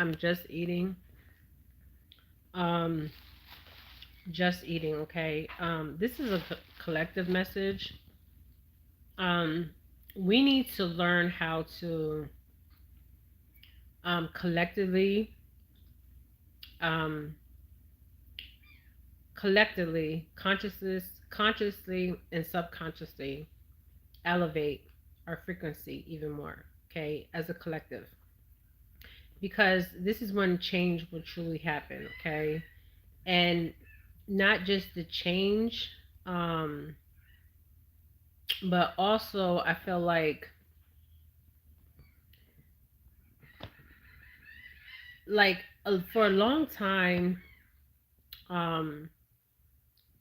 I'm just eating. Um, just eating. Okay. This is a collective message. Um, we need to learn how to collectively, um, consciously and subconsciously elevate our frequency even more. Okay, as a collective, because this is when change will truly happen. Okay, and not just the change, um, but also I feel like for a long time, um,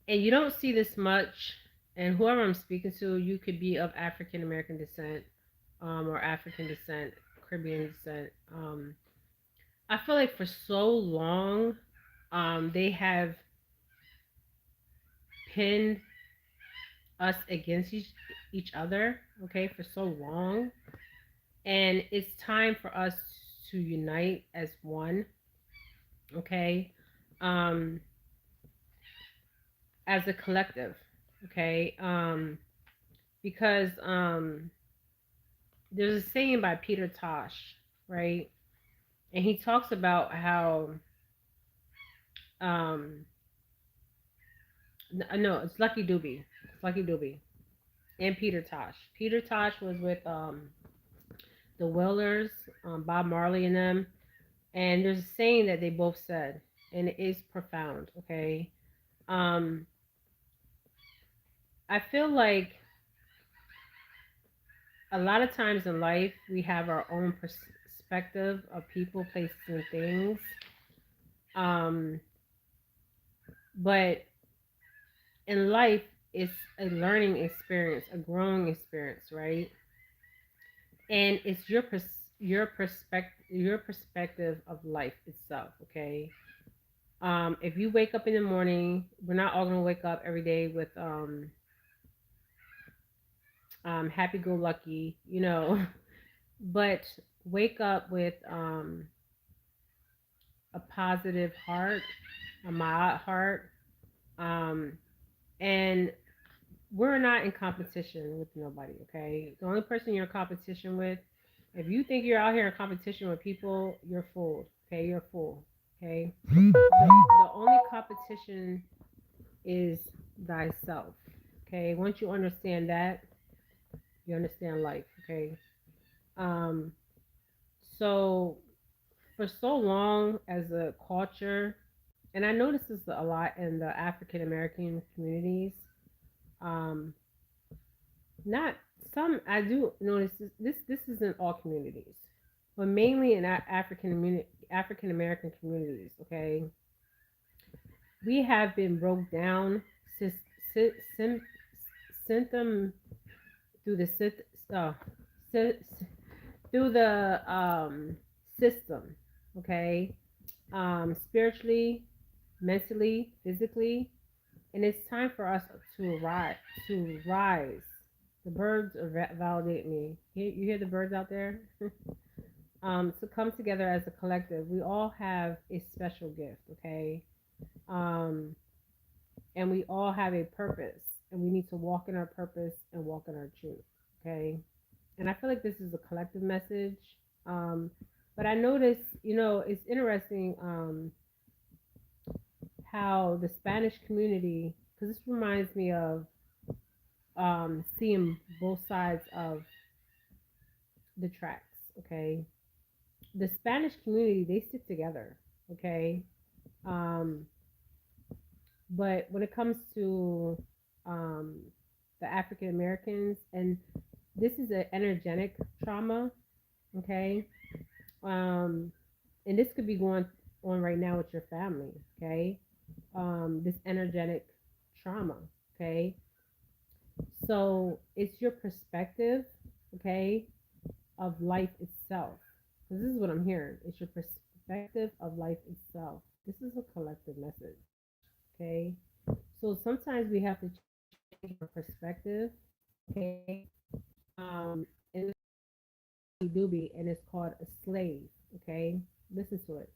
and you don't see this much. And whoever I'm speaking to, you could be of African American descent, or African descent, Caribbean descent. I feel like for so long, they have pinned us against each other. Okay, for so long, and it's time for us to unite as one. Okay, um, as a collective. Okay, because there's a saying by Peter Tosh, right? And he talks about how um no, it's Lucky Doobie. It's Lucky Doobie and Peter Tosh. Peter Tosh was with the Willers, Bob Marley and them. And there's a saying that they both said, and it is profound. Okay, um, I feel like a lot of times in life we have our own perspective of people, places, and things. Um, but in life, it's a learning experience, a growing experience, right? And it's your perspective of life itself. Okay. If you wake up in the morning, we're not all gonna wake up every day with happy go lucky, but wake up with a positive heart, a mild heart, um, and we're not in competition with nobody. Okay, the only person you're in competition with, if you think you're out here in competition with people, you're fooled. Okay, you're a fool. Okay, the only competition is thyself. Okay, once you understand that, you understand life. Okay, um, so for so long as a culture, and I notice this a lot in the African American communities. Um, not some. I do notice this isn't all communities, but mainly in African American communities. Okay, we have been broke down sy- sym- symptom through the uh, sy- through the system. Okay, spiritually, mentally, physically, and it's time for us to rise. To rise. The birds are validate me. You hear the birds out there? To come together as a collective, we all have a special gift. Okay, um, and we all have a purpose, and we need to walk in our purpose and walk in our truth. Okay, and I feel like this is a collective message. Um, but I notice, it's interesting. How the Spanish community, because this reminds me of seeing both sides of the tracks. Okay, the Spanish community, they stick together. Okay, um, but when it comes to um, the African Americans, and this is an energetic trauma. Okay, um, and this could be going on right now with your family. Okay, this energetic trauma. Okay, so it's your perspective, okay, of life itself. Because this is what I'm hearing. It's your perspective of life itself. This is a collective message, okay? So sometimes we have to change our perspective, okay? And this is Lucky Doobie, and it's called A Slave, okay? Listen to it. to it.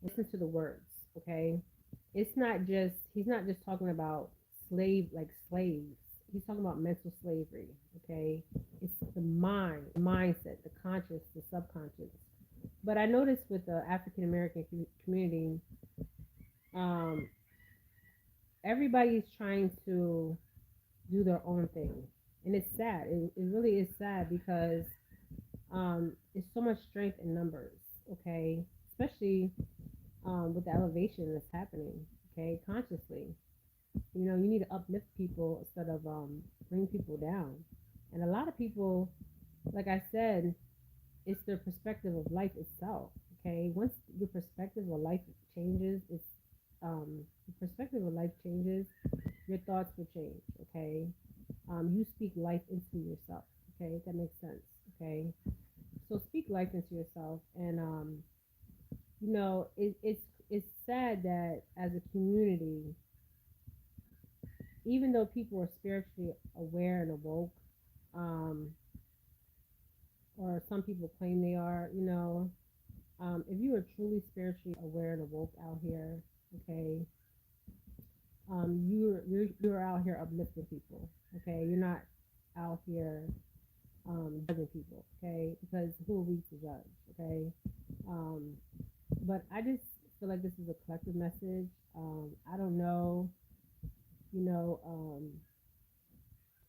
Listen to the words, okay? It's not just he's not just talking about slaves. He's talking about mental slavery, okay? It's the mind, the mindset, the conscious, the subconscious. But I noticed with the African American community, um, everybody's trying to do their own thing, and it's sad. It really is sad because it's so much strength in numbers, okay? Especially with the elevation that's happening, okay, consciously. You need to uplift people instead of bring people down. And a lot of people, like I said, it's their perspective of life itself. Okay, once your perspective of life changes, it's your perspective of life changes, your thoughts will change. Okay, you speak life into yourself. Okay, if that makes sense. Okay, so speak life into yourself, and it's sad that as a community, even though people are spiritually aware and awoke, um, or some people claim they are, if you are truly spiritually aware and awoke out here, okay, you're out here uplifting people, okay. You're not out here judging people, okay, because who are we to judge, okay? Um, but I just feel like this is a collective message. I don't know, you know,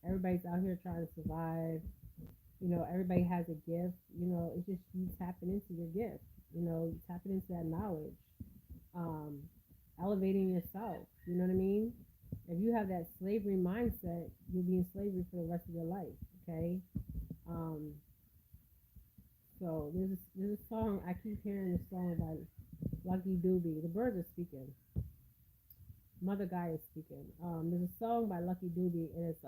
everybody's out here trying to survive. Everybody has a gift. It's just you tapping into your gift. You tapping into that knowledge, um, elevating yourself. You know what I mean? If you have that slavery mindset, you'll be in slavery for the rest of your life. Okay. Um, so there's a song I keep hearing this song by Lucky Dubie. The birds are speaking. Mother Guy is speaking. There's a song by Lucky Dubie, and it's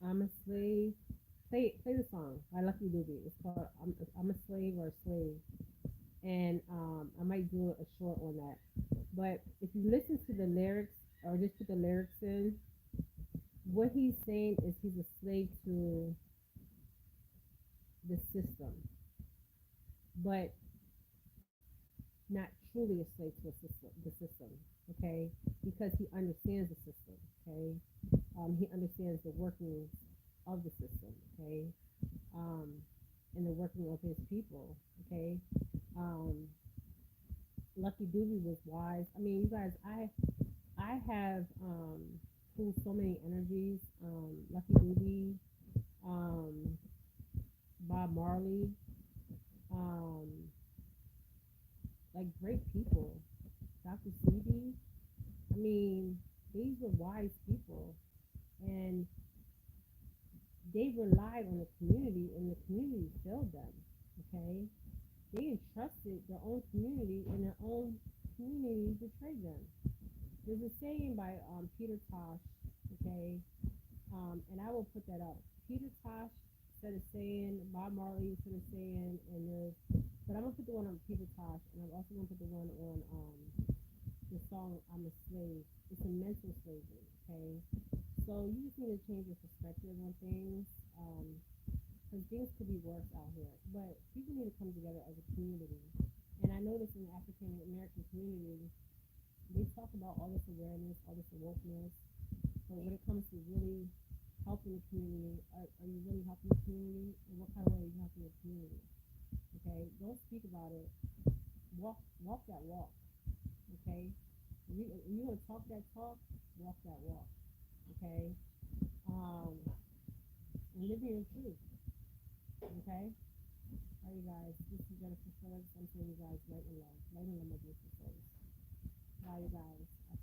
I'm a slave. Play the song by Lucky Dubie. It's called I'm a slave or a slave, and I might do a short on that. But if you listen to the lyrics or just put the lyrics in, what he's saying is he's a slave to the system, but not truly a slave to the system, okay? Because he understands the system, okay? He understands the workings of the system, okay? Um, and the working of his people, okay? Um, Lucky Dubie was wise. I mean, you guys, I have pulled so many energies. Lucky Dubie, um, Bob Marley, um, like great people. Dr. Sebi. I mean, these were wise people, and they relied on the community, and the community failed them. Okay, they entrusted their own community, and their own community betrayed them. There's a saying by Peter Tosh. Okay, and I will put that up. Peter Tosh said a saying. Bob Marley said a saying, and but I'm gonna put the one on Peter Tosh, and I'm also gonna put the one on the song "I'm a Slave." It's a mental slavery. Okay, so you just need to change your perspective on things. Because things could be worse out here. But people need to come together as a community. And I notice in the African American community, they talk about all this awareness, all this awokeness. But when it comes to really helping the community, are you really helping the community? And what kind of way are you helping the community? Okay, don't speak about it. Walk that walk. Okay, you want to talk that talk, walk that walk. Okay, and live in your truth. Okay. All right, you guys. This is Jennifer Phillips. I'm saying you guys light and love. Light and love, my beautiful souls. Bye, you guys. I